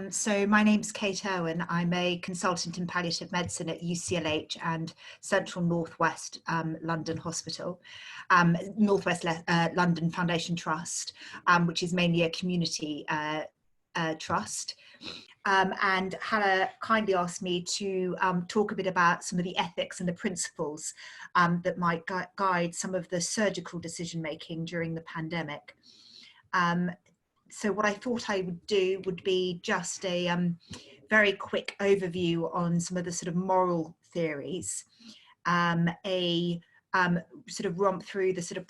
So my name's Kate Urwin. I'm a consultant in palliative medicine at UCLH and Central Northwest London Hospital, Northwest London Foundation Trust, which is mainly a community trust. And Hala kindly asked me to talk a bit about some of the ethics and the principles that might guide some of the surgical decision making during the pandemic. So what I thought I would do would be just a very quick overview on some of the sort of moral theories, a sort of romp through the sort of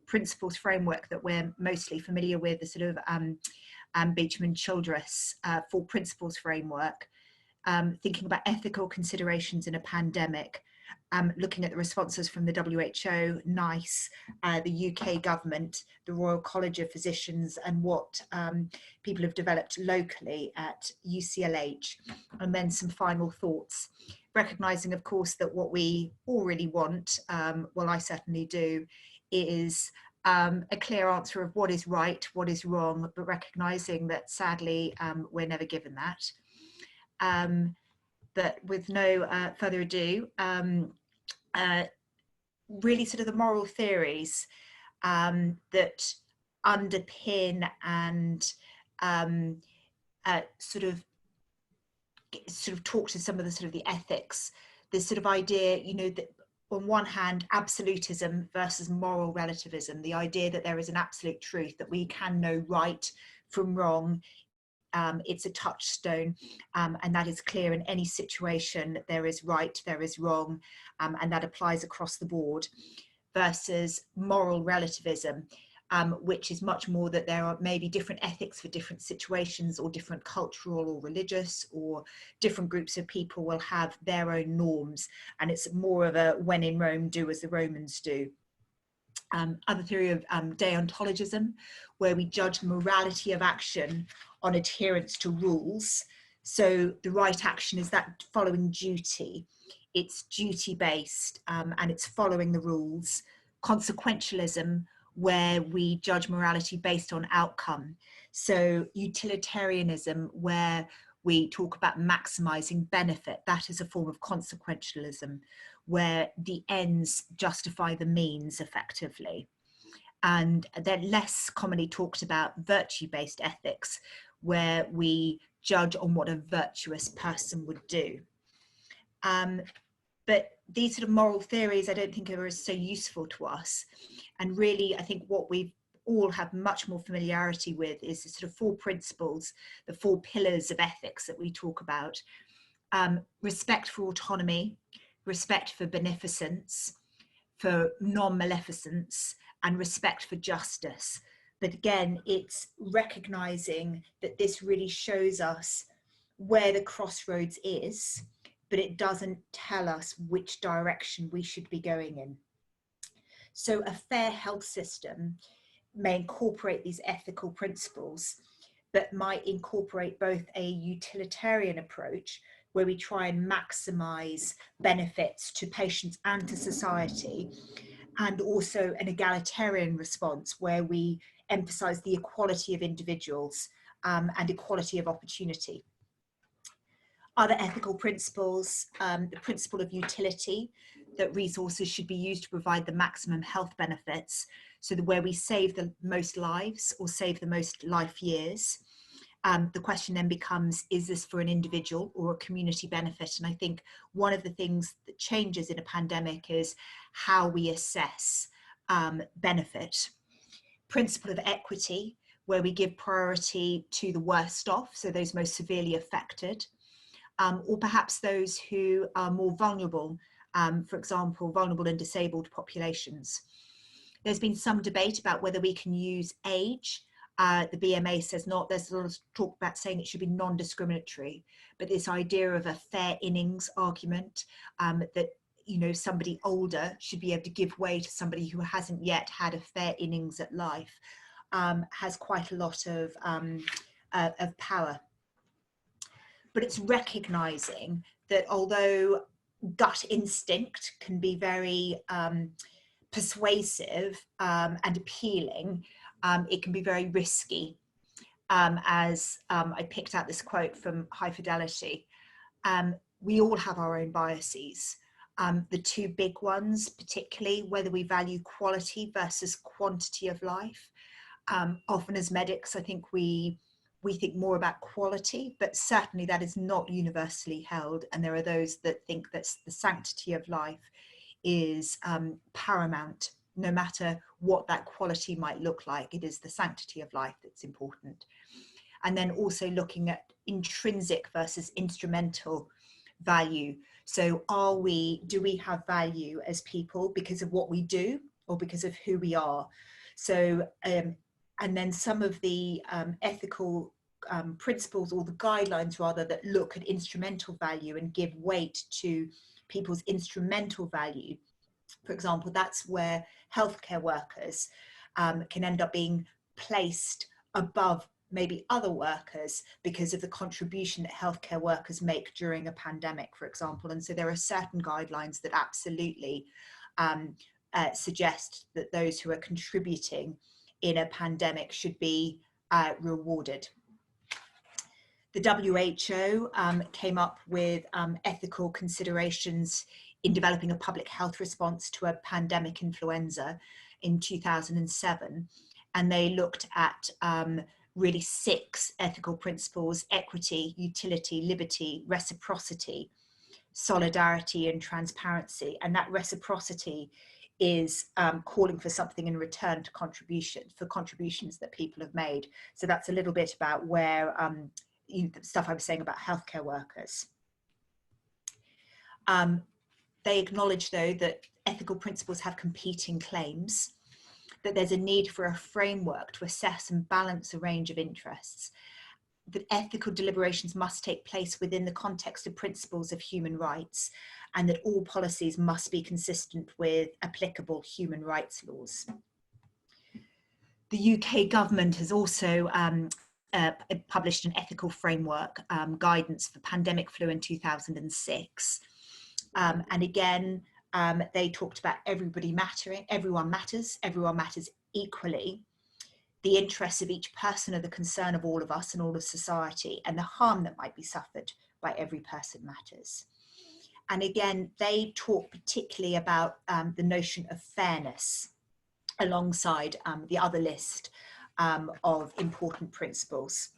principles framework that we're mostly familiar with, the sort of Beecham and Childress 4 principles framework, thinking about ethical considerations in a pandemic, looking at the responses from the WHO, NICE, the UK government, the Royal College of Physicians, and what people have developed locally at UCLH, and then some final thoughts, recognising, of course, that what we all really want, well, I certainly do, is a clear answer of what is right, what is wrong, but recognising that sadly we're never given that. But with no further ado, really sort of the moral theories that underpin and sort of talk to some of the sort of the ethics, this sort of idea, you know, that on one hand, absolutism versus moral relativism, the idea that there is an absolute truth, that we can know right from wrong. It's a touchstone, and that is clear in any situation. There is right, there is wrong, and that applies across the board, versus moral relativism, which is much more that there are maybe different ethics for different situations, or different cultural or religious, or different groups of people will have their own norms, and it's more of a when in Rome, do as the Romans do. Other theory of deontologism, where we judge morality of action on adherence to rules. So the right action is that following duty. It's duty-based and it's following the rules. Consequentialism, where we judge morality based on outcome. So utilitarianism, where we talk about maximizing benefit. That is a form of consequentialism, where the ends justify the means effectively. And they're less commonly talked about virtue-based ethics, where we judge on what a virtuous person would do. But these sort of moral theories, I don't think are so useful to us. And really, I think what we've all have much more familiarity with is the sort of 4 principles, the 4 pillars of ethics that we talk about. Respect for autonomy, respect for beneficence, for non-maleficence, and respect for justice. But again, it's recognizing that this really shows us where the crossroads is, but it doesn't tell us which direction we should be going in. So a fair health system may incorporate these ethical principles, but might incorporate both a utilitarian approach, where we try and maximize benefits to patients and to society, and also an egalitarian response, where we emphasize the equality of individuals and equality of opportunity. Other ethical principles, the principle of utility, that resources should be used to provide the maximum health benefits, so that where we save the most lives or save the most life years. The question then becomes, is this for an individual or a community benefit? And I think one of the things that changes in a pandemic is how we assess benefit. Principle of equity, where we give priority to the worst off, so those most severely affected, or perhaps those who are more vulnerable, for example, vulnerable and disabled populations. There's been some debate about whether we can use age. The BMA says not. There's a lot of talk about saying it should be non-discriminatory, but this idea of a fair innings argument, that, you know, somebody older should be able to give way to somebody who hasn't yet had a fair innings at life, has quite a lot of power. But it's recognizing that although gut instinct can be very persuasive and appealing, it can be very risky. as I picked out this quote from High Fidelity. We all have our own biases. The two big ones, particularly whether we value quality versus quantity of life. Often as medics, I think we think more about quality, but certainly that is not universally held. And there are those that think that the sanctity of life is paramount, no matter what that quality might look like. It is the sanctity of life that's important. And then also looking at intrinsic versus instrumental value. So do we have value as people because of what we do or because of who we are? So, and then some of the ethical principles, or the guidelines rather, that look at instrumental value and give weight to people's instrumental value. For example, that's where healthcare workers can end up being placed above maybe other workers because of the contribution that healthcare workers make during a pandemic, for example. And so there are certain guidelines that absolutely suggest that those who are contributing in a pandemic should be rewarded. The WHO came up with ethical considerations in developing a public health response to a pandemic influenza in 2007. And they looked at really 6 ethical principles: equity, utility, liberty, reciprocity, solidarity, and transparency. And that reciprocity is calling for something in return to contributions that people have made. So that's a little bit about where the stuff I was saying about healthcare workers. They acknowledge, though, that ethical principles have competing claims, that there's a need for a framework to assess and balance a range of interests, that ethical deliberations must take place within the context of principles of human rights, and that all policies must be consistent with applicable human rights laws. The UK government has also published an ethical framework guidance for pandemic flu in 2006. And again, they talked about everyone matters equally. The interests of each person are the concern of all of us and all of society, and the harm that might be suffered by every person matters. And again, they talk particularly about the notion of fairness alongside the other list of important principles.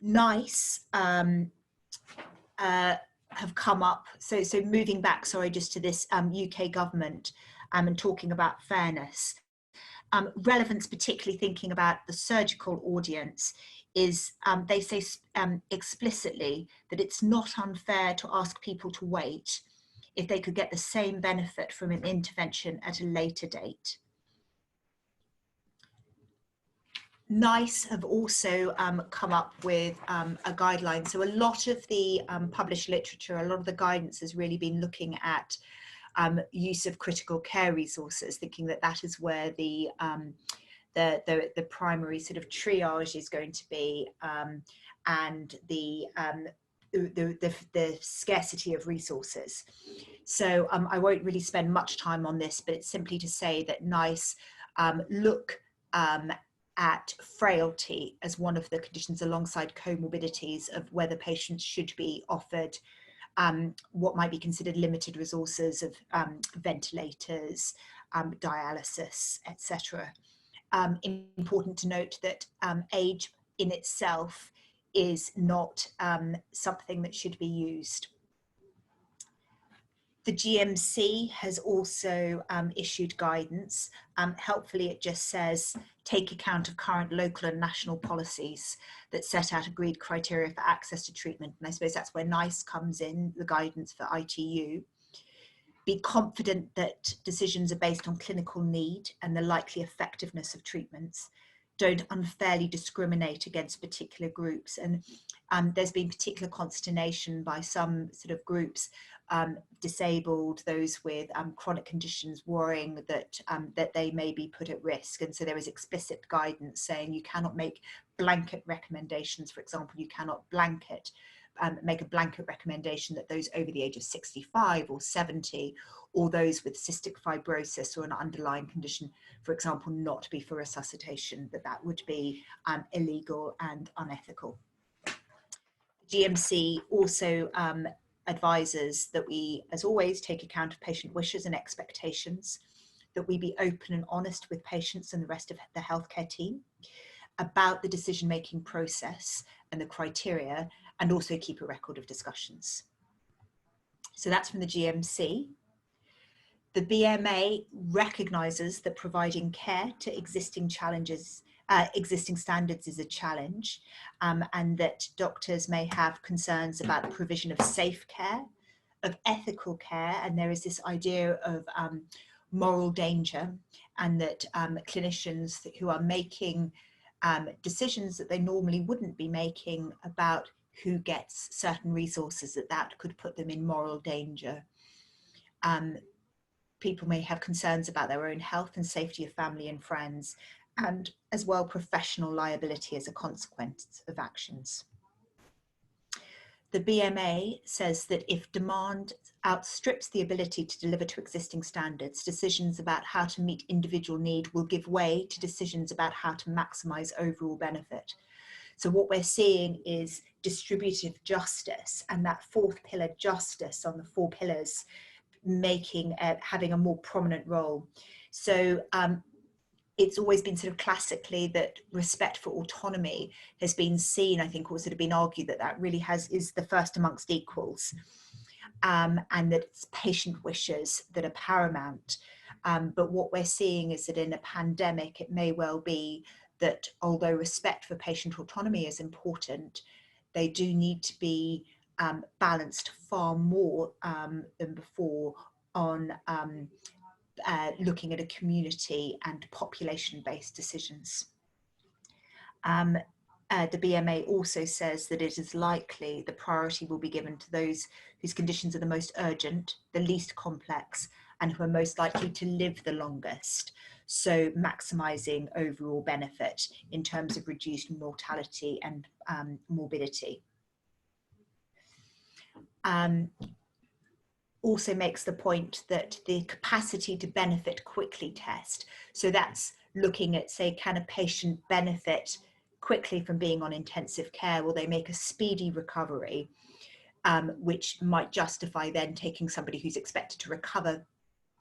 NICE have come up, so moving back, sorry, just to this UK government and talking about fairness. Relevance, particularly thinking about the surgical audience, is they say explicitly that it's not unfair to ask people to wait if they could get the same benefit from an intervention at a later date. NICE have also come up with a guideline. So a lot of the published literature, a lot of the guidance has really been looking at use of critical care resources, thinking that that is where the primary sort of triage is going to be, and the scarcity of resources. So I won't really spend much time on this, but it's simply to say that NICE look at frailty as one of the conditions alongside comorbidities of whether patients should be offered what might be considered limited resources of ventilators, dialysis, etc. Important to note that age in itself is not something that should be used. The GMC has also issued guidance. Helpfully, it just says, take account of current local and national policies that set out agreed criteria for access to treatment. And I suppose that's where NICE comes in, the guidance for ITU. Be confident that decisions are based on clinical need and the likely effectiveness of treatments. Don't unfairly discriminate against particular groups. And there's been particular consternation by some sort of groups, disabled, those with chronic conditions, worrying that that they may be put at risk. And so there is explicit guidance saying you cannot make blanket recommendations. For example, you cannot blanket make a blanket recommendation that those over the age of 65 or 70, or those with cystic fibrosis or an underlying condition, for example, not be for resuscitation, that would be illegal and unethical. GMC also advises that we, as always, take account of patient wishes and expectations, that we be open and honest with patients and the rest of the healthcare team about the decision-making process and the criteria, and also keep a record of discussions. So that's from the GMC. The BMA recognises that providing care to existing standards is a challenge, and that doctors may have concerns about the provision of safe care, of ethical care, and there is this idea of moral danger, and that clinicians who are making decisions that they normally wouldn't be making about who gets certain resources, that could put them in moral danger. People may have concerns about their own health and safety of family and friends, and as well professional liability as a consequence of actions. The BMA says that if demand outstrips the ability to deliver to existing standards, decisions about how to meet individual need will give way to decisions about how to maximize overall benefit. So what we're seeing is distributive justice, and that fourth pillar, justice, on the four pillars, having a more prominent role. So it's always been sort of classically that respect for autonomy has been seen, I think, or sort of been argued that really is the first amongst equals, and that it's patient wishes that are paramount. But what we're seeing is that in a pandemic, it may well be that although respect for patient autonomy is important, they do need to be balanced far more than before on looking at a community and population-based decisions. The BMA also says that it is likely the priority will be given to those whose conditions are the most urgent, the least complex, and who are most likely to live the longest. So maximising overall benefit in terms of reduced mortality and morbidity. Also makes the point that the capacity to benefit quickly test. So that's looking at, say, can a patient benefit quickly from being on intensive care? Will they make a speedy recovery, which might justify then taking somebody who's expected to recover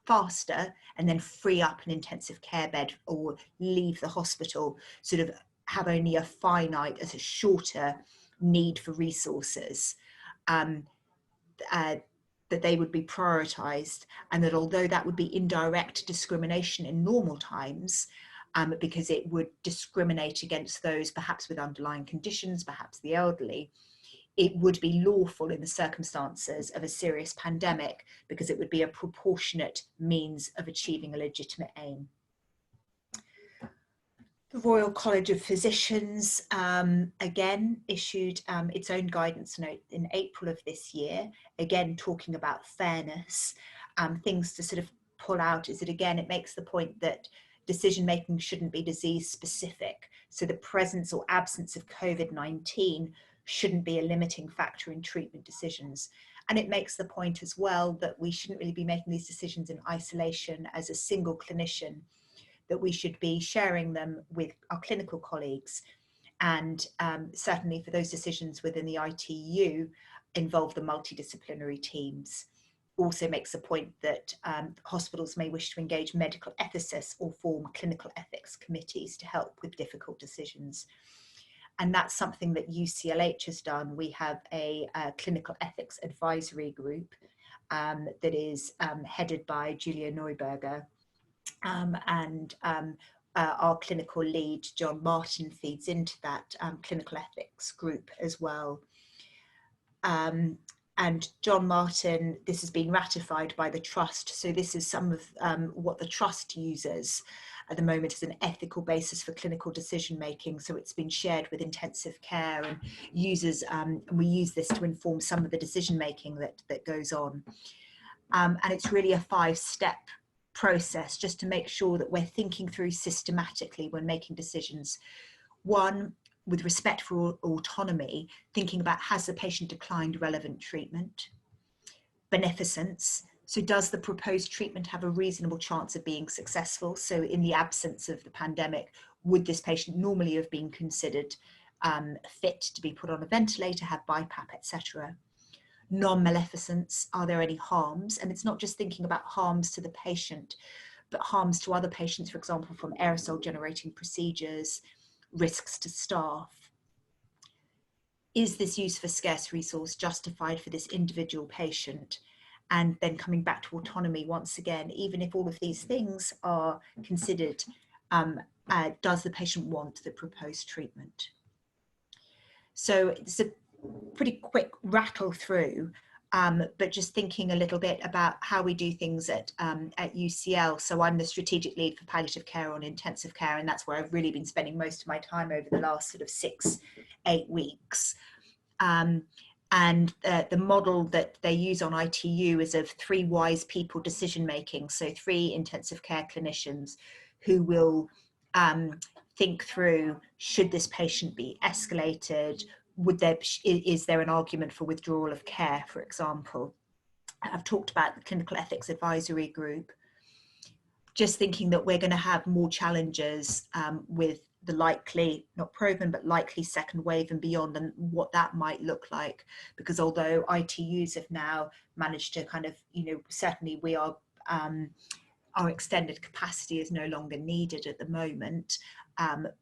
faster and then free up an intensive care bed or leave the hospital, sort of have only a finite, as a shorter need for resources. That they would be prioritised, and that although that would be indirect discrimination in normal times, because it would discriminate against those perhaps with underlying conditions, perhaps the elderly, it would be lawful in the circumstances of a serious pandemic, because it would be a proportionate means of achieving a legitimate aim. The Royal College of Physicians, again, issued its own guidance note in April of this year, again, talking about fairness. Things to sort of pull out is that, again, it makes the point that decision-making shouldn't be disease-specific. So the presence or absence of COVID-19 shouldn't be a limiting factor in treatment decisions. And it makes the point as well that we shouldn't really be making these decisions in isolation as a single clinician, that we should be sharing them with our clinical colleagues, and certainly for those decisions within the ITU involve the multidisciplinary teams. Also makes a point that hospitals may wish to engage medical ethicists or form clinical ethics committees to help with difficult decisions. And that's something that UCLH has done. We have a clinical ethics advisory group that is headed by Julia Neuberger. Our clinical lead, John Martin, feeds into that clinical ethics group as well. And John Martin, this has been ratified by the Trust. So this is some of what the Trust uses at the moment as an ethical basis for clinical decision making. So it's been shared with intensive care and users, and we use this to inform some of the decision making that goes on. And it's really a 5-step process just to make sure that we're thinking through systematically when making decisions. One, with respect for autonomy, thinking about, has the patient declined relevant treatment? Beneficence. So does the proposed treatment have a reasonable chance of being successful? So in the absence of the pandemic, would this patient normally have been considered fit to be put on a ventilator, have BiPAP, etc.? Non-maleficence, are there any harms? And it's not just thinking about harms to the patient, but harms to other patients, for example, from aerosol generating procedures, risks to staff. Is this use of a scarce resource justified for this individual patient? And then coming back to autonomy once again, even if all of these things are considered, does the patient want the proposed treatment? So it's a pretty quick rattle through, but just thinking a little bit about how we do things at UCL. So I'm the strategic lead for palliative care on intensive care, and that's where I've really been spending most of my time over the last sort of 6-8 weeks. And the model that they use on ITU is of 3 wise people decision making. So 3 intensive care clinicians who will think through, should this patient be escalated? Is there an argument for withdrawal of care, for example? I've talked about the clinical ethics advisory group. Just thinking that we're going to have more challenges with the likely, not proven, but likely second wave and beyond, and what that might look like. Because although ITUs have now managed to kind of, certainly we are, our extended capacity is no longer needed at the moment,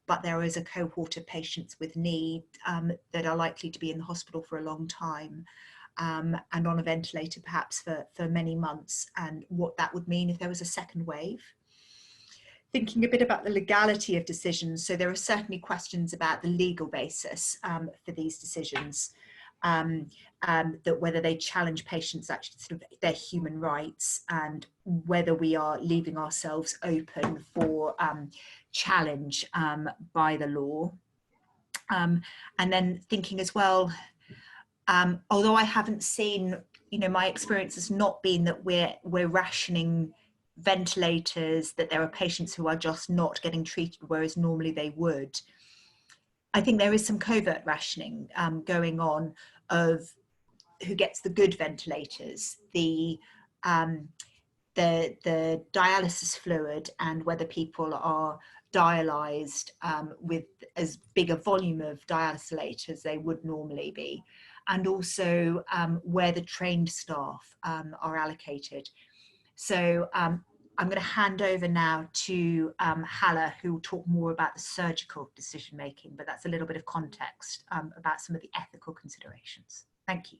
but there is a cohort of patients with need that are likely to be in the hospital for a long time, and on a ventilator perhaps for many months, and what that would mean if there was a second wave. Thinking a bit about the legality of decisions. So there are certainly questions about the legal basis for these decisions, that whether they challenge patients' actually sort of their human rights, and whether we are leaving ourselves open for challenge by the law. And then thinking as well, although I haven't seen, my experience has not been that we're rationing ventilators, that there are patients who are just not getting treated, whereas normally they would. I think there is some covert rationing going on of who gets the good ventilators, the dialysis fluid, and whether people are dialyzed with as big a volume of dialysate as they would normally be, and also where the trained staff are allocated. So I'm going to hand over now to Hala, who will talk more about the surgical decision making, but that's a little bit of context about some of the ethical considerations. Thank you.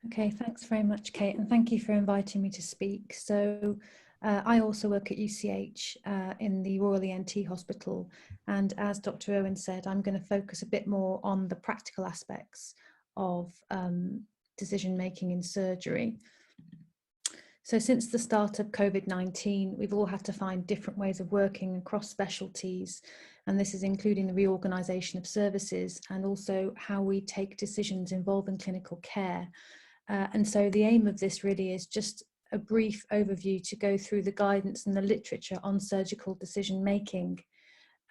Okay, thanks very much, Kate, and thank you for inviting me to speak. So I also work at UCLH in the Royal ENT Hospital, and as Dr. Urwin said, I'm going to focus a bit more on the practical aspects of decision making in surgery. So since the start of COVID-19, we've all had to find different ways of working across specialties, and this is including the reorganisation of services and also how we take decisions involving clinical care. And so the aim of this really is just a brief overview to go through the guidance and the literature on surgical decision making,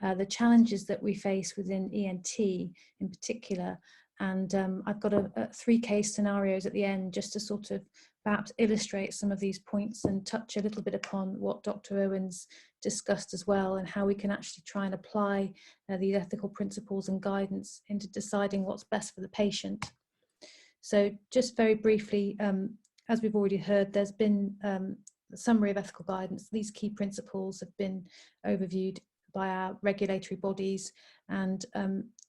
the challenges that we face within ENT in particular. And I've got 3 case scenarios at the end just to sort of perhaps illustrate some of these points and touch a little bit upon what Dr. Urwin's discussed as well, and how we can actually try and apply these ethical principles and guidance into deciding what's best for the patient. So just very briefly, as we've already heard, there's been a summary of ethical guidance. These key principles have been overviewed by our regulatory bodies, and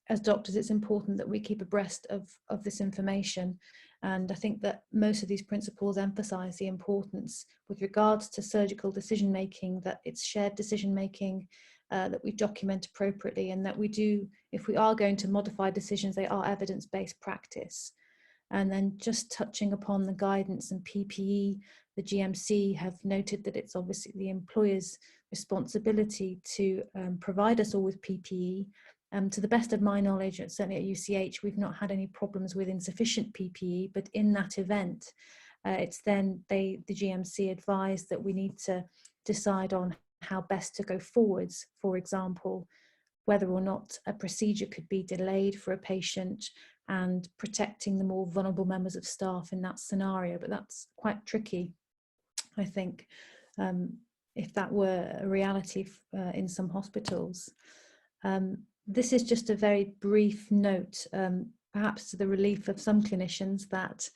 as doctors, it's important that we keep abreast of this information. And I think that most of these principles emphasize the importance with regards to surgical decision making, that it's shared decision making, that we document appropriately, and that we do, if we are going to modify decisions, they are evidence-based practice. And then just touching upon the guidance and PPE, the GMC have noted that it's obviously the employer's responsibility to provide us all with PPE. To the best of my knowledge, certainly at UCH, we've not had any problems with insufficient PPE, but in that event, it's then the GMC advised that we need to decide on how best to go forwards. For example, whether or not a procedure could be delayed for a patient and protecting the more vulnerable members of staff in that scenario. But that's quite tricky, I think, if that were a reality in some hospitals. This is just a very brief note, perhaps to the relief of some clinicians, that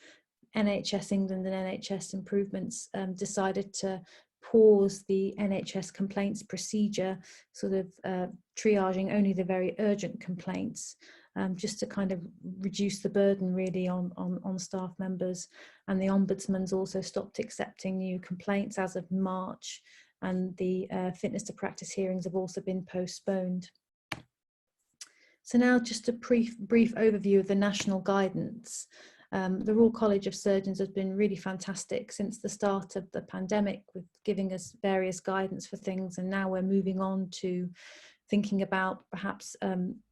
NHS England and NHS Improvements decided to pause the NHS complaints procedure, sort of triaging only the very urgent complaints, just to kind of reduce the burden really on staff members. And the Ombudsman's also stopped accepting new complaints as of March, and the fitness to practice hearings have also been postponed. So now just a brief overview of the national guidance. The Royal College of Surgeons has been really fantastic since the start of the pandemic with giving us various guidance for things, and now we're moving on to thinking about perhaps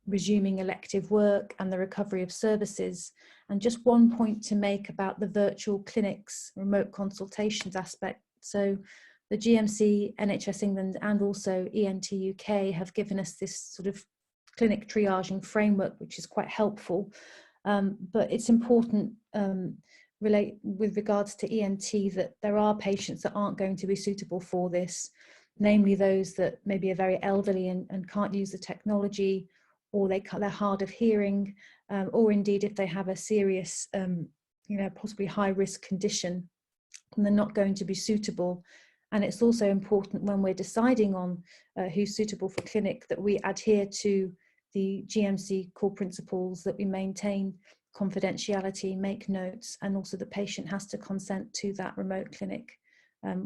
resuming elective work and the recovery of services. And just one point to make about the virtual clinics, remote consultations aspect. So the GMC, NHS England and also ENT UK have given us this sort of clinic triaging framework, which is quite helpful. But it's important with regards to ENT that there are patients that aren't going to be suitable for this, namely those that maybe are very elderly and can't use the technology, or they're hard of hearing, or indeed if they have a serious, possibly high-risk condition, and they're not going to be suitable. And it's also important when we're deciding on who's suitable for clinic that we adhere to the GMC core principles, that we maintain confidentiality, make notes, and also the patient has to consent to that remote clinic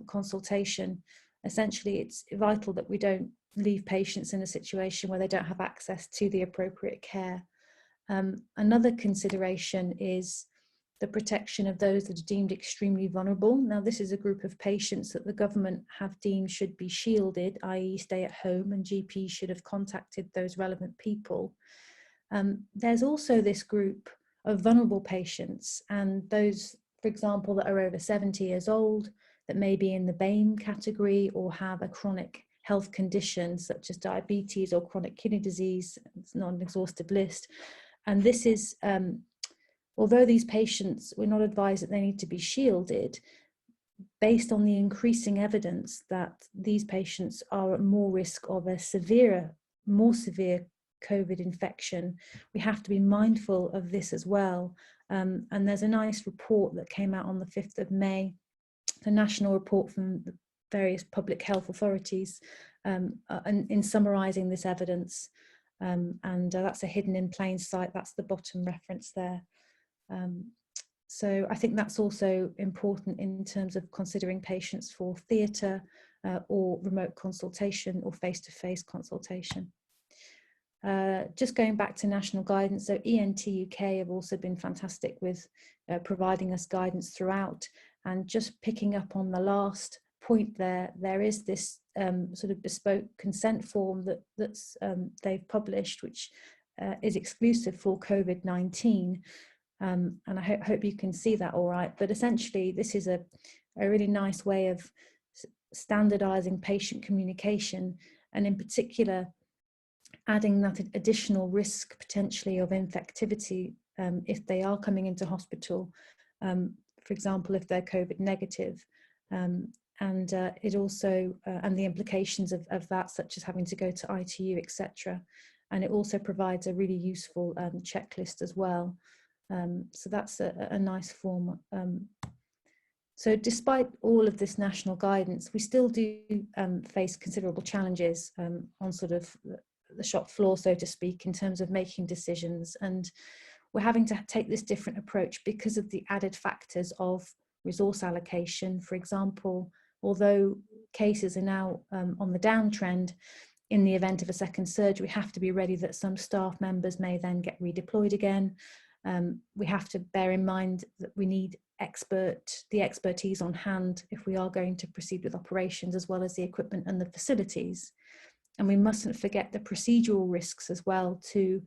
consultation. Essentially, it's vital that we don't leave patients in a situation where they don't have access to the appropriate care. Another consideration is the protection of those that are deemed extremely vulnerable. Now, this is a group of patients that the government have deemed should be shielded, i.e. stay at home, and GPs should have contacted those relevant people. There's also this group of vulnerable patients, and those, for example, that are over 70 years old, that may be in the BAME category or have a chronic health condition such as diabetes or chronic kidney disease. It's not an exhaustive list. And this is, although these patients, we're not advised that they need to be shielded, based on the increasing evidence that these patients are at more risk of a more severe COVID infection, we have to be mindful of this as well. And there's a nice report that came out on the 5th of May, a national report from the various public health authorities in summarising this evidence. And that's a hidden in plain sight. That's the bottom reference there. So I think that's also important in terms of considering patients for theatre or remote consultation or face-to-face consultation. Just going back to national guidance, so ENT UK have also been fantastic with providing us guidance throughout. And just picking up on the last point there is this sort of bespoke consent form that's they've published, which is exclusive for COVID-19. And I hope you can see that all right. But essentially, this is a really nice way of standardizing patient communication, and in particular, adding that additional risk potentially of infectivity if they are coming into hospital, for example, if they're COVID negative. And it also, and the implications of that, such as having to go to ITU, etc. And it also provides a really useful checklist as well. So that's a nice form. So despite all of this national guidance, we still do face considerable challenges on sort of the shop floor, so to speak, in terms of making decisions. And we're having to take this different approach because of the added factors of resource allocation. For example, although cases are now on the downtrend, in the event of a second surge, we have to be ready that some staff members may then get redeployed again. We have to bear in mind that we need the expertise on hand if we are going to proceed with operations, as well as the equipment and the facilities. And we mustn't forget the procedural risks as well to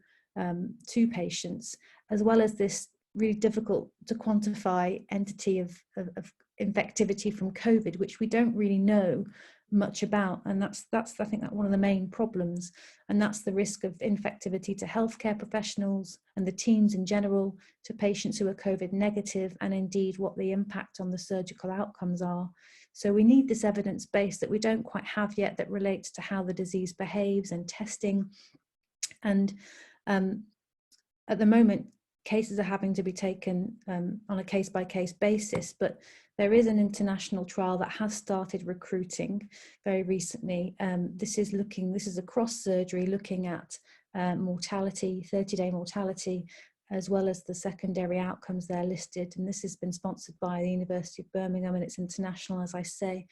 patients, as well as this really difficult to quantify entity of infectivity from COVID, which we don't really know much about, and that's I think that one of the main problems, and that's the risk of infectivity to healthcare professionals and the teams in general, to patients who are COVID negative, and indeed what the impact on the surgical outcomes are. So we need this evidence base that we don't quite have yet, that relates to how the disease behaves and testing. And at the moment, cases are having to be taken on a case-by-case basis, but there is an international trial that has started recruiting very recently. This is across surgery, looking at mortality, 30-day mortality, as well as the secondary outcomes there listed. And this has been sponsored by the University of Birmingham, and it's international, as I say.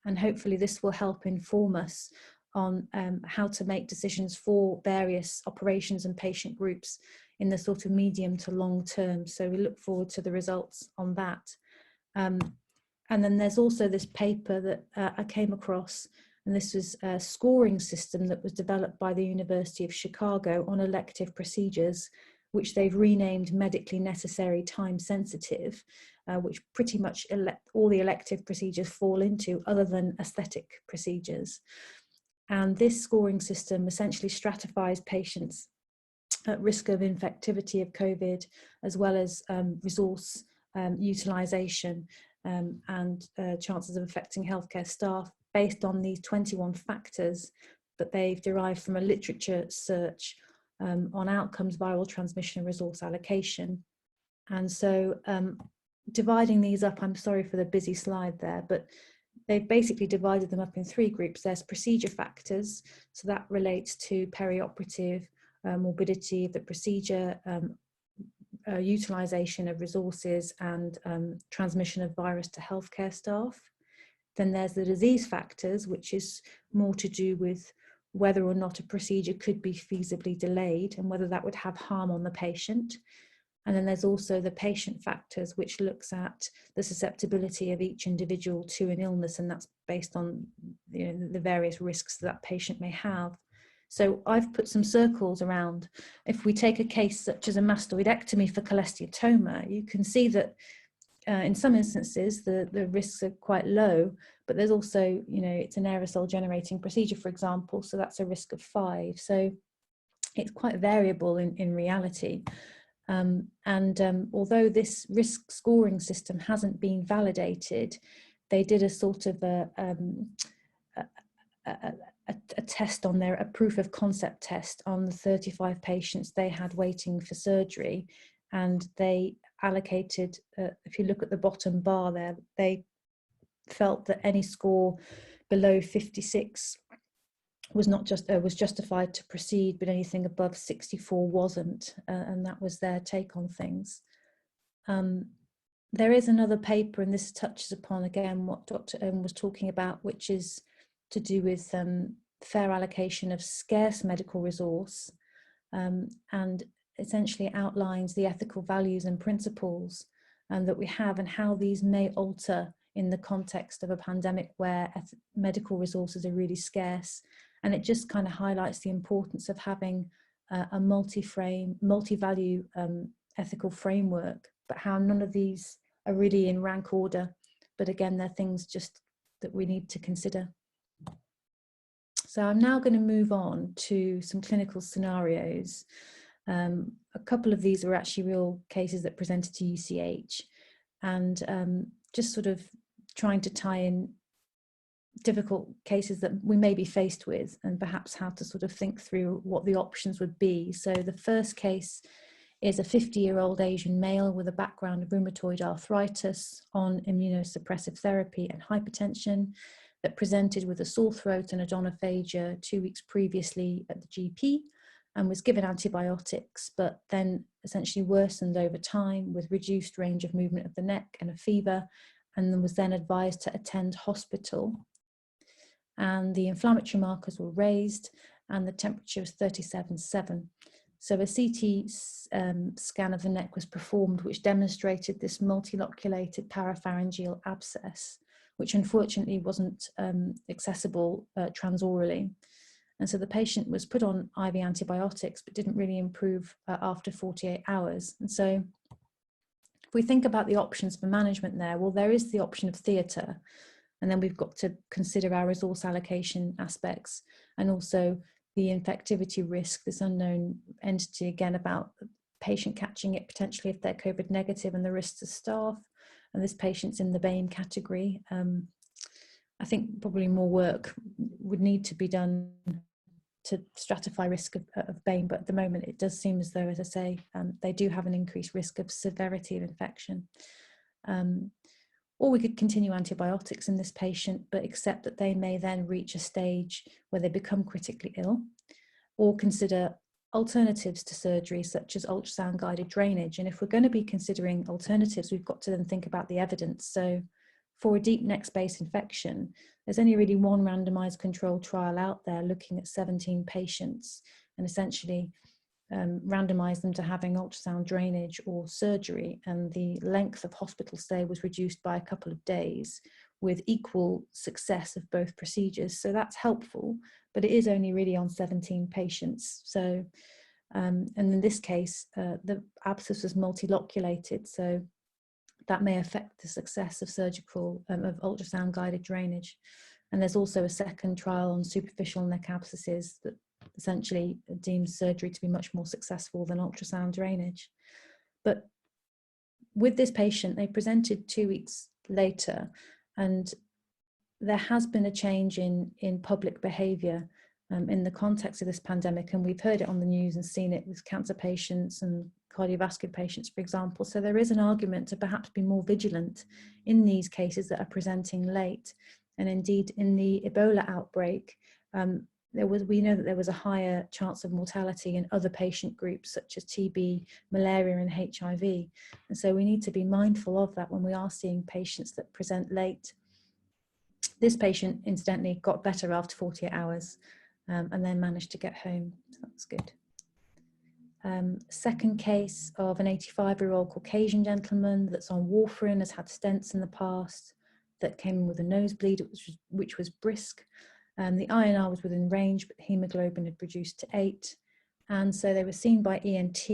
And hopefully this will help inform us on how to make decisions for various operations and patient groups in the sort of medium to long term. So we look forward to the results on that. And then there's also this paper that I came across, and this was a scoring system that was developed by the University of Chicago on elective procedures, which they've renamed medically necessary time sensitive, which pretty much all the elective procedures fall into, other than aesthetic procedures. And this scoring system essentially stratifies patients at risk of infectivity of COVID, as well as resource utilisation and chances of affecting healthcare staff, based on these 21 factors that they've derived from a literature search on outcomes, viral transmission, and resource allocation. And so dividing these up, I'm sorry for the busy slide there, but they've basically divided them up in 3 groups. There's procedure factors, so that relates to perioperative morbidity of the procedure, utilisation of resources, and transmission of virus to healthcare staff. Then there's the disease factors, which is more to do with whether or not a procedure could be feasibly delayed and whether that would have harm on the patient. And then there's also the patient factors, which looks at the susceptibility of each individual to an illness, and that's based on the various risks that patient may have. So I've put some circles around. If we take a case such as a mastoidectomy for cholesteatoma, you can see that in some instances the risks are quite low, but there's also, it's an aerosol generating procedure, for example, so that's a risk of 5. So it's quite variable in reality. Although this risk scoring system hasn't been validated, they did a sort of a test on there, a proof of concept test on the 35 patients they had waiting for surgery, and they allocated, if you look at the bottom bar there, they felt that any score below 56 was not just was justified to proceed, but anything above 64 wasn't, and that was their take on things. There is another paper, and this touches upon again what Dr. Urwin was talking about, which is to do with fair allocation of scarce medical resource, and essentially outlines the ethical values and principles that we have, and how these may alter in the context of a pandemic where medical resources are really scarce. And it just kind of highlights the importance of having a multi-value ethical framework, but how none of these are really in rank order. But again, they're things just that we need to consider. So I'm now going to move on to some clinical scenarios. A couple of these were actually real cases that presented to UCH, and just sort of trying to tie in difficult cases that we may be faced with, and perhaps how to sort of think through what the options would be. So the first case is a 50-year-old Asian male with a background of rheumatoid arthritis on immunosuppressive therapy and hypertension, that presented with a sore throat and odonophagia 2 weeks previously at the GP, and was given antibiotics, but then essentially worsened over time with reduced range of movement of the neck and a fever, and then was then advised to attend hospital. And the inflammatory markers were raised, and the temperature was 37.7. So a CT scan of the neck was performed, which demonstrated this multiloculated parapharyngeal abscess, which unfortunately wasn't accessible transorally. And so the patient was put on IV antibiotics, but didn't really improve after 48 hours. And so if we think about the options for management there, well, there is the option of theatre. And then we've got to consider our resource allocation aspects, and also the infectivity risk, this unknown entity, again, about the patient catching it potentially if they're COVID negative, and the risks to staff. And this patient's in the BAME category. I think probably more work would need to be done to stratify risk of BAME, but at the moment it does seem as though, as I say, they do have an increased risk of severity of infection. Or we could continue antibiotics in this patient, but accept that they may then reach a stage where they become critically ill, or consider alternatives to surgery such as ultrasound guided drainage. And if we're going to be considering alternatives, we've got to then think about the evidence. So for a deep neck space infection, there's only really one randomized controlled trial out there looking at 17 patients and essentially randomized them to having ultrasound drainage or surgery, and the length of hospital stay was reduced by a couple of days with equal success of both procedures. So that's helpful, but it is only really on 17 patients. So, and in this case, the abscess was multiloculated, so that may affect the success of surgical, of ultrasound guided drainage. And there's also a second trial on superficial neck abscesses that essentially deems surgery to be much more successful than ultrasound drainage. But with this patient, they presented 2 weeks later, and there has been a change in public behaviour in the context of this pandemic, and we've heard it on the news and seen it with cancer patients and cardiovascular patients, for example. So there is an argument to perhaps be more vigilant in these cases that are presenting late. And indeed, in the Ebola outbreak, we know that there was a higher chance of mortality in other patient groups such as TB, malaria and HIV. And so we need to be mindful of that when we are seeing patients that present late. This patient, incidentally, got better after 48 hours and then managed to get home. So that's good. Second case of an 85-year-old Caucasian gentleman that's on warfarin, has had stents in the past, that came in with a nosebleed, which was brisk. The INR was within range, but the hemoglobin had reduced to 8. And so they were seen by ENT,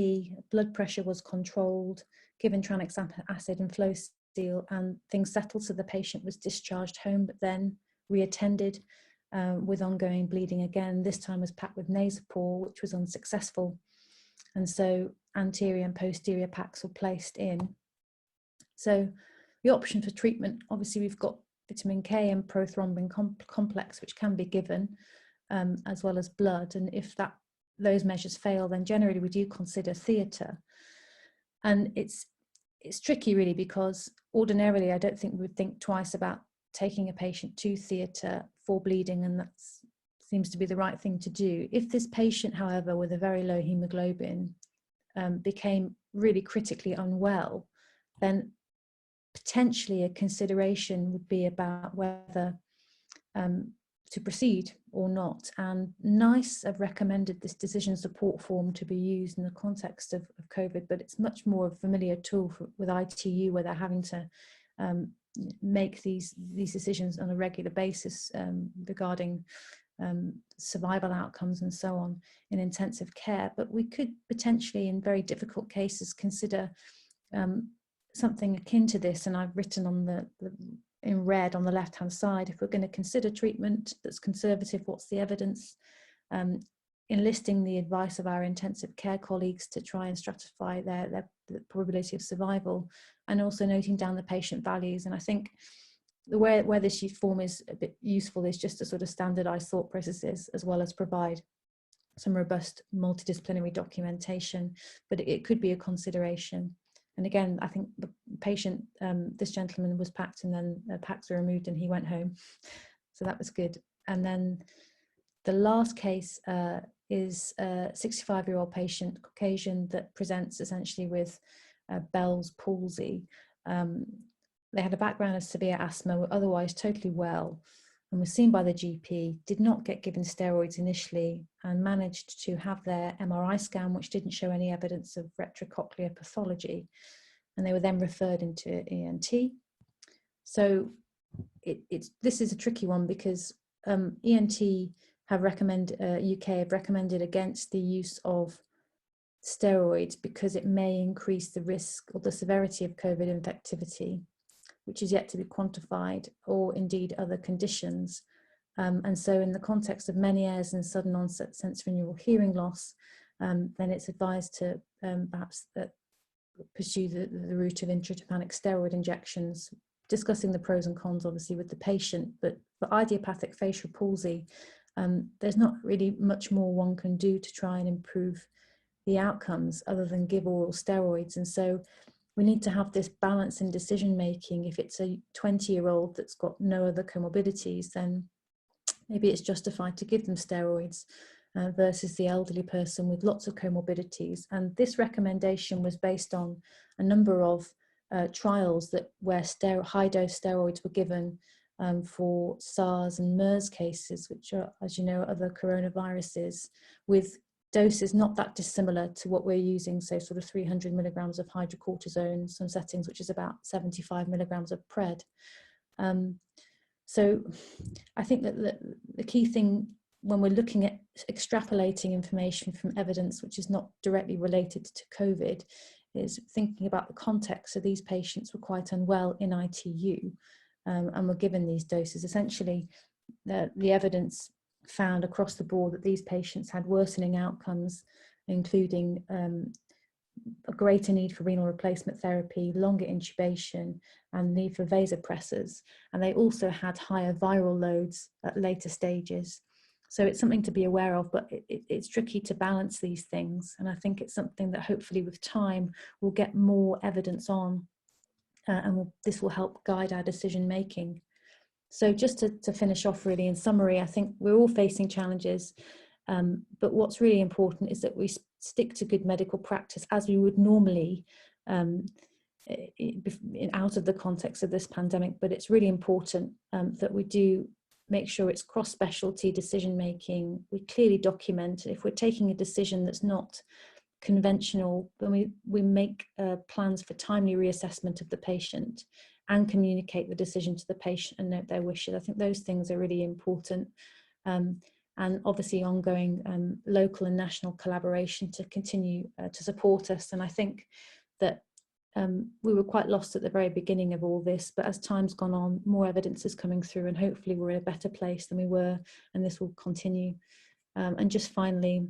blood pressure was controlled, given tranexamic acid and flow seal, and things settled. So the patient was discharged home, but then reattended with ongoing bleeding again. This time was packed with Nasopor, which was unsuccessful. And so anterior and posterior packs were placed in. So the option for treatment, obviously we've got vitamin K and prothrombin complex, which can be given, as well as blood. And if those measures fail, then generally we do consider theatre. And it's tricky really, because ordinarily I don't think we would think twice about taking a patient to theatre for bleeding, and that seems to be the right thing to do. If this patient, however, with a very low hemoglobin became really critically unwell, then potentially a consideration would be about whether to proceed or not. And NICE have recommended this decision support form to be used in the context of COVID, but it's much more a familiar tool with ITU, where they're having to make these decisions on a regular basis regarding survival outcomes and so on in intensive care. But we could potentially, in very difficult cases, consider something akin to this, and I've written on in red on the left hand side, if we're going to consider treatment that's conservative, what's the evidence, enlisting the advice of our intensive care colleagues to try and stratify the probability of survival, and also noting down the patient values. And I think where this form is a bit useful is just to sort of standardize thought processes, as well as provide some robust multidisciplinary documentation, but it could be a consideration. And again, I think the patient, this gentleman was packed, and then packs were removed and he went home. So that was good. And then the last case is a 65-year-old patient, Caucasian, that presents essentially with Bell's palsy. They had a background of severe asthma, were otherwise totally well, and was seen by the GP, did not get given steroids initially, and managed to have their MRI scan, which didn't show any evidence of retrocochlear pathology. And they were then referred into ENT. So this is a tricky one, because ENT have recommended, UK have recommended against the use of steroids because it may increase the risk or the severity of COVID infectivity. which is yet to be quantified, or indeed other conditions. And so in the context of Meniere's and sudden onset sensorineural hearing loss, then it's advised to perhaps pursue the route of intratympanic steroid injections, discussing the pros and cons obviously with the patient. But for idiopathic facial palsy, there's not really much more one can do to try and improve the outcomes other than give oral steroids. And so we need to have this balance in decision making. If it's a 20-year-old that's got no other comorbidities, then maybe it's justified to give them steroids versus the elderly person with lots of comorbidities. And this recommendation was based on a number of trials where high-dose steroids were given for SARS and MERS cases, which are, as you know, other coronaviruses, with doses not that dissimilar to what we're using, so sort of 300 milligrams of hydrocortisone in some settings, which is about 75 milligrams of pred. So I think that the key thing when we're looking at extrapolating information from evidence which is not directly related to COVID is thinking about the context. So these patients were quite unwell in ITU and were given these doses. Essentially, the evidence found across the board that these patients had worsening outcomes, including a greater need for renal replacement therapy, longer intubation, and need for vasopressors. And they also had higher viral loads at later stages. So it's something to be aware of, but it's tricky to balance these things. And I think it's something that hopefully with time we'll get more evidence on, and this will help guide our decision making. So just to finish off really in summary, I think we're all facing challenges, but what's really important is that we stick to good medical practice as we would normally out of the context of this pandemic. But it's really important that we do make sure it's cross-specialty decision making. We clearly document if we're taking a decision that's not conventional, when we make plans for timely reassessment of the patient and communicate the decision to the patient and note their wishes. I think those things are really important. And obviously ongoing local and national collaboration to continue to support us. And I think that we were quite lost at the very beginning of all this, but as time's gone on, more evidence is coming through, and hopefully we're in a better place than we were, and this will continue. And just finally,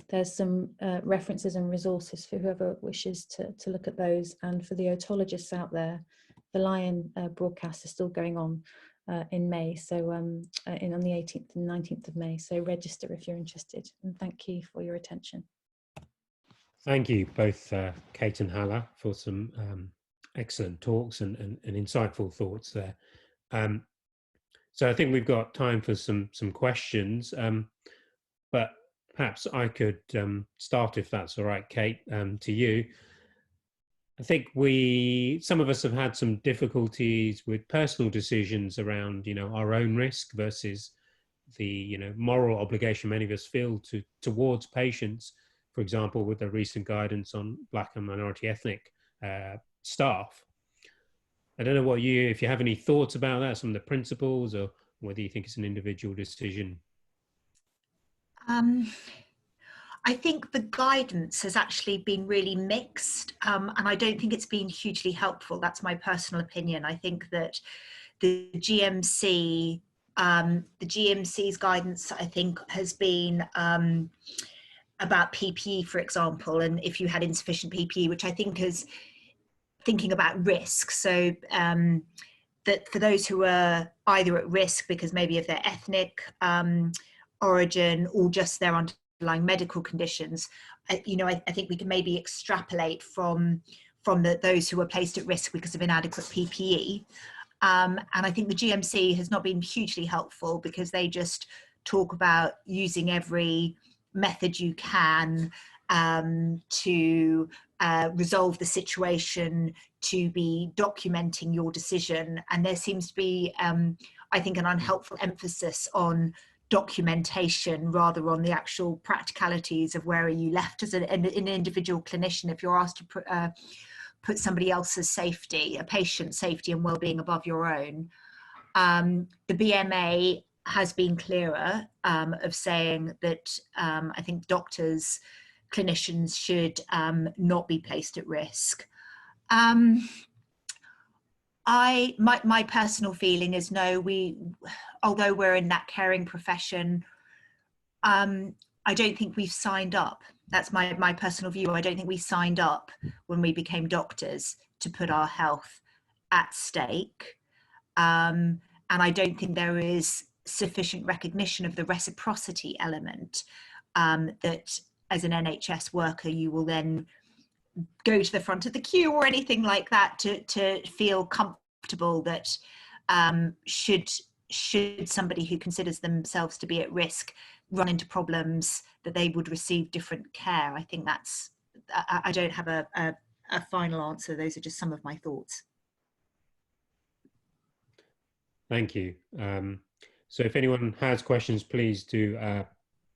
there's some references and resources for whoever wishes to look at those. And for the otologists out there, the Lion broadcast is still going on in May, so on the 18th and 19th of May. So register if you're interested. And thank you for your attention. Thank you both, Kate and Hala, for some excellent talks and insightful thoughts there. So I think we've got time for some questions, but perhaps I could start, if that's all right, Kate, to you. I think some of us have had some difficulties with personal decisions around, our own risk versus the, moral obligation many of us feel towards patients. For example, with the recent guidance on Black and minority ethnic staff. I don't know if you have any thoughts about that, some of the principles, or whether you think it's an individual decision. I think the guidance has actually been really mixed, and I don't think it's been hugely helpful. That's my personal opinion. I think that the GMC's guidance, I think, has been about PPE, for example, and if you had insufficient PPE, which I think is thinking about risk. So that for those who are either at risk because maybe of their ethnic origin or just their underlying medical conditions, I think we can maybe extrapolate from those who are placed at risk because of inadequate PPE. And I think the GMC has not been hugely helpful because they just talk about using every method you can to resolve the situation, to be documenting your decision. And there seems to be, I think, an unhelpful emphasis on documentation rather on the actual practicalities of where are you left as an individual clinician if you're asked to put somebody else's safety, a patient's safety and well-being above your own. The BMA has been clearer of saying that I think doctors, clinicians should not be placed at risk. My personal feeling is no, although we're in that caring profession, I don't think we've signed up. That's my personal view. I don't think we signed up when we became doctors to put our health at stake. And I don't think there is sufficient recognition of the reciprocity element, that as an NHS worker, you will then go to the front of the queue or anything like that to feel comfortable that should somebody who considers themselves to be at risk run into problems, that they would receive different care. I think that's, I don't have a final answer. Those are just some of my thoughts. Thank you. So if anyone has questions, please do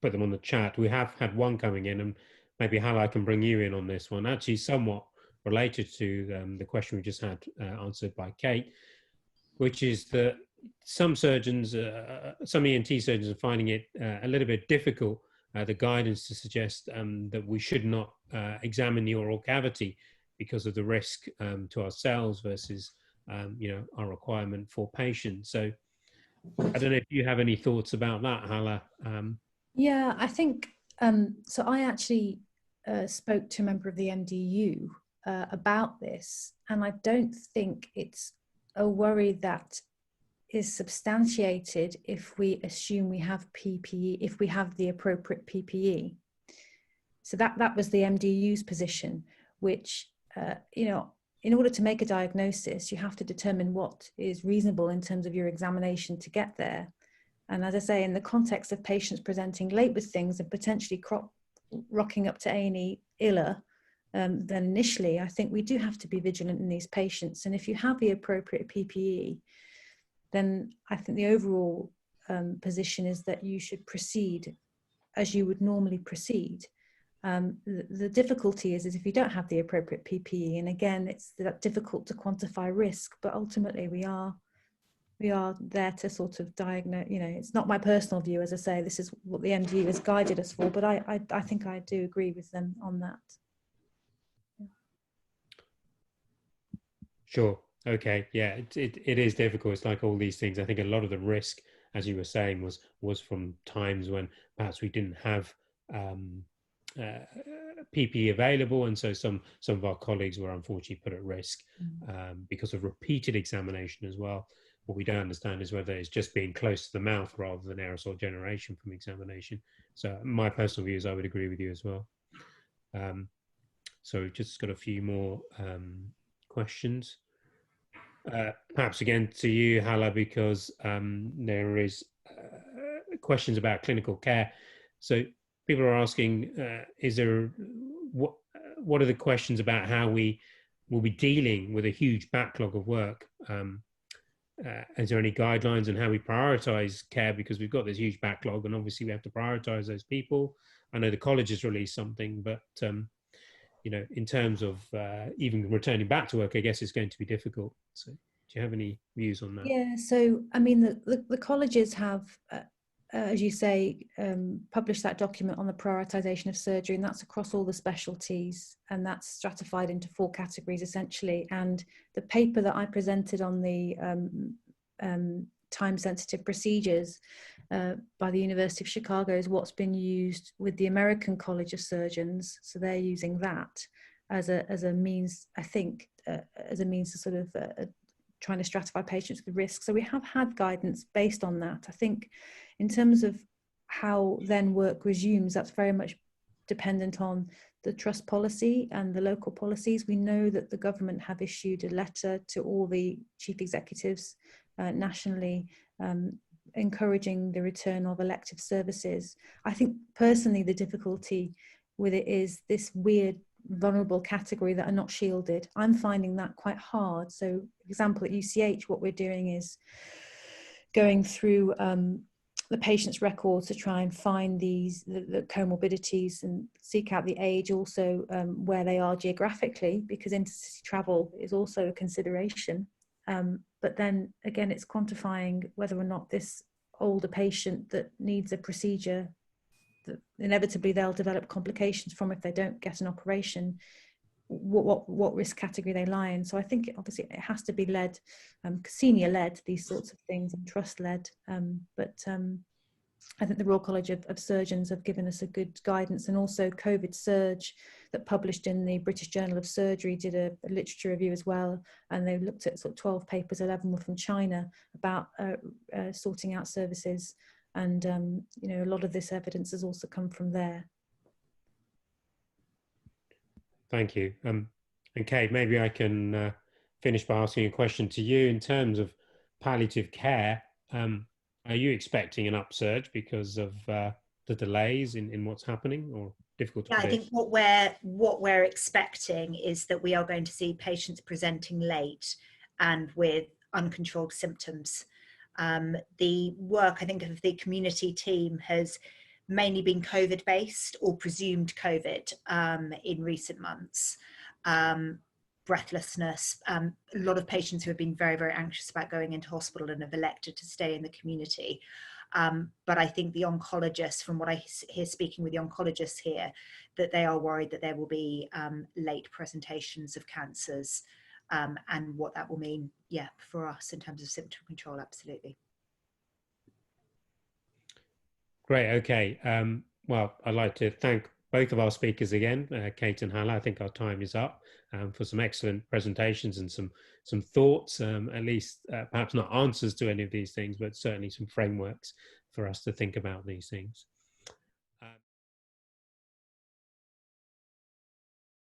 put them on the chat. We have had one coming in, and maybe Hala, I can bring you in on this one. Actually, somewhat related to the question we just had answered by Kate, which is that some surgeons, some ENT surgeons are finding it a little bit difficult, the guidance to suggest that we should not examine the oral cavity because of the risk to ourselves versus our requirement for patients. So I don't know if you have any thoughts about that, Hala. Yeah, I think, so I actually spoke to a member of the MDU about this, and I don't think it's a worry that is substantiated if we assume we have PPE, if we have the appropriate PPE. So that was the MDU's position, which, in order to make a diagnosis, you have to determine what is reasonable in terms of your examination to get there. And as I say, in the context of patients presenting late with things and potentially rocking up to A&E iller than initially, I think we do have to be vigilant in these patients. And if you have the appropriate PPE, then I think the overall position is that you should proceed as you would normally proceed. The difficulty is if you don't have the appropriate PPE, and again, it's that difficult to quantify risk, but ultimately we are there to sort of diagnose, it's not my personal view, as I say, this is what the MDU has guided us for, but I think I do agree with them on that. Sure. Okay. Yeah, it is difficult. It's like all these things. I think a lot of the risk, as you were saying, was from times when perhaps we didn't have PPE available, and so some of our colleagues were unfortunately put at risk because of repeated examination as well. What we don't understand is whether it's just being close to the mouth rather than aerosol generation from examination. So my personal view is I would agree with you as well. So we've just got a few more questions. Perhaps again to you, Hala, because there is questions about clinical care. So people are asking, what are the questions about how we will be dealing with a huge backlog of work? Is there any guidelines on how we prioritize care? Because we've got this huge backlog and obviously we have to prioritize those people. I know the college has released something, but in terms of even returning back to work, I guess it's going to be difficult. So do you have any views on that? Yeah, so I mean, the colleges have, as you say, published that document on the prioritization of surgery, and that's across all the specialties, and that's stratified into 4 categories essentially. And the paper that I presented on the time-sensitive procedures by the University of Chicago is what's been used with the American College of Surgeons. So they're using that as a means, I think, as a means to sort of trying to stratify patients with risk. So we have had guidance based on that. I think in terms of how then work resumes, that's very much dependent on the trust policy and the local policies. We know that the government have issued a letter to all the chief executives nationally encouraging the return of elective services. I think personally the difficulty with it is this weird vulnerable category that are not shielded. I'm finding that quite hard. So for example, at UCH, what we're doing is going through the patient's records to try and find the comorbidities and seek out the age, also where they are geographically, because intercity travel is also a consideration. But then again, it's quantifying whether or not this older patient that needs a procedure that inevitably they'll develop complications from if they don't get an operation, what risk category they lie in. So I think obviously it has to be led, senior led, these sorts of things, and trust led. I think the Royal College of Surgeons have given us a good guidance, and also COVID Surge that published in the British Journal of Surgery did a literature review as well, and they looked at sort of 12 papers, 11 were from China about sorting out services, and you know, a lot of this evidence has also come from there. Thank you. And Kate, maybe I can finish by asking a question to you in terms of palliative care. Are you expecting an upsurge because of the delays in what's happening, or difficult to predict? I think what we're expecting is that we are going to see patients presenting late and with uncontrolled symptoms. The work, I think, of the community team has mainly been COVID based or presumed COVID in recent months. Breathlessness, a lot of patients who have been very, very anxious about going into hospital and have elected to stay in the community. But I think the oncologists, from what I hear speaking with the oncologists here, that they are worried that there will be late presentations of cancers, and what that will mean, for us in terms of symptom control, absolutely. Great, okay. Well, I'd like to thank both of our speakers again, Kate and Hala. I think our time is up for some excellent presentations and some thoughts, at least perhaps not answers to any of these things, but certainly some frameworks for us to think about these things.